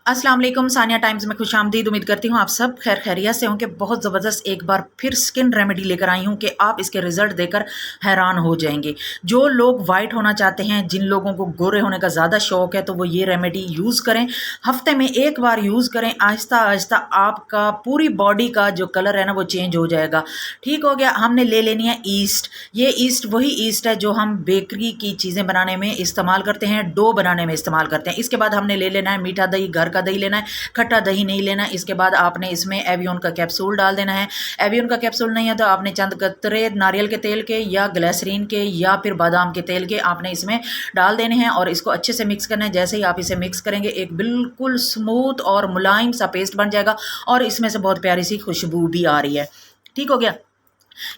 अस्सलाम वालेकुम, सानिया टाइम्स में खुशामदीद। उम्मीद करती हूँ आप सब खैर खैरियत से होंगे। बहुत ज़बरदस्त एक बार फिर स्किन रेमेडी लेकर आई हूँ कि आप इसके रिज़ल्ट देकर हैरान हो जाएंगे। जो लोग वाइट होना चाहते हैं, जिन लोगों को गोरे होने का ज़्यादा शौक़ है, तो वो ये रेमेडी यूज़ करें। हफ्ते में एक बार यूज़ करें। आहिस्ता आहिस्ता आपका पूरी बॉडी का जो कलर है ना, वो चेंज हो जाएगा। ठीक हो गया। हमने ले लेनी है ईस्ट। ये ईस्ट वही ईस्ट है जो हम बेकरी की चीज़ें बनाने में इस्तेमाल करते हैं, डो बनाने में इस्तेमाल करते हैं। इसके बाद हमने ले लेना है मीठा दही, घर का दही लेना है, खट्टा दही नहीं लेना है। इसके बाद आपने इसमें एवियन का कैप्सूल डाल देना है। एवियन का कैप्सूल नहीं है तो आपने चंद कतरे नारियल के तेल के या ग्लिसरीन के या फिर बादाम के तेल के आपने इसमें डाल देने हैं और इसको अच्छे से मिक्स करना है। जैसे ही आप इसे मिक्स करेंगे एक बिल्कुल स्मूथ और मुलायम सा पेस्ट बन जाएगा और इसमें से बहुत प्यारी सी खुशबू भी आ रही है। ठीक हो गया।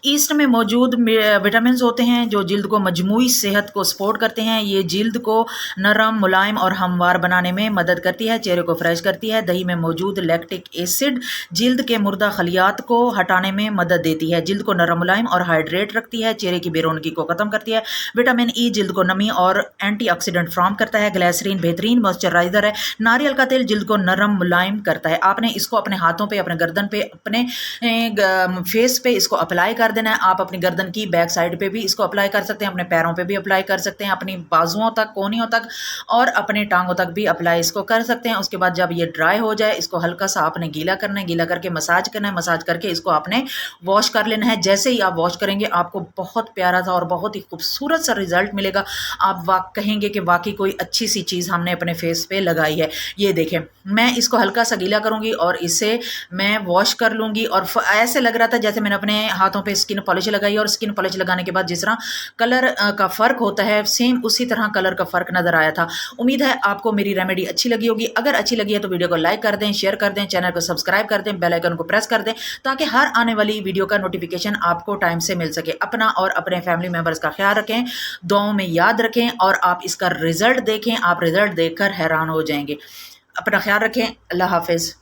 ईस्ट में मौजूद विटामिन होते हैं जो जिल्द को मजमूई सेहत को सपोर्ट करते हैं। ये जिल्द को नरम, मुलायम और हमवार बनाने में मदद करती है, चेहरे को फ्रेश करती है। दही में मौजूद लैक्टिक एसिड जिल्द के मुर्दा खलियात को हटाने में मदद देती है, जिल्द को नरम, मुलायम और हाइड्रेट रखती है, चेहरे की बेरौनकी को ख़त्म करती है। विटामिन ई जिल्द को नमी और एंटीऑक्सीडेंट फ्राहम करता है। ग्लिसरीन बेहतरीन मॉइस्चराइजर है। नारियल का तेल जिल्द को नरम, मुलायम करता है। आपने इसको अपने हाथों पर, अपने गर्दन पे, अपने फेस पे इसको अप्लाई कर देना है। आप अपनी गर्दन की बैक साइड पे भी इसको अप्लाई कर सकते हैं, अपने पैरों पे भी अप्लाई कर सकते हैं, अपनी बाजुओं तक, कोहनियों तक और अपने टांगों तक भी अप्लाई इसको कर सकते हैं। उसके बाद जब ये ड्राई हो जाए इसको हल्का सा आपने गीला करना है, गीला करके मसाज करना है, मसाज करके इसको आपने वॉश कर लेना है। जैसे ही आप वॉश करेंगे आपको बहुत प्यारा सा और बहुत ही खूबसूरत सा रिजल्ट मिलेगा। आप कहेंगे कि वाकई कोई अच्छी सी चीज़ हमने अपने फेस पे लगाई है। ये देखें, मैं इसको हल्का सा गीला करूँगी और इसे मैं वॉश कर लूँगी और ऐसे लग रहा था जैसे मैंने अपने हाथों पे स्किन पॉलिश लगाई और स्किन पॉलिश लगाने के बाद जिस तरह कलर का फ़र्क होता है, सेम उसी तरह कलर का फ़र्क नज़र आया था। उम्मीद है आपको मेरी रेमेडी अच्छी लगी होगी। अगर अच्छी लगी है तो वीडियो को लाइक कर दें, शेयर कर दें, चैनल को सब्सक्राइब कर दें, बेल आइकन को प्रेस कर दें ताकि हर आने वाली वीडियो का नोटिफिकेशन आपको टाइम से मिल सके। अपना और अपने फैमिली मेम्बर्स का ख्याल रखें, दुआओं में याद रखें और आप इसका रिज़ल्ट देखें। आप रिज़ल्ट देखकर हैरान हो जाएंगे। अपना ख्याल रखें। अल्लाह हाफिज़।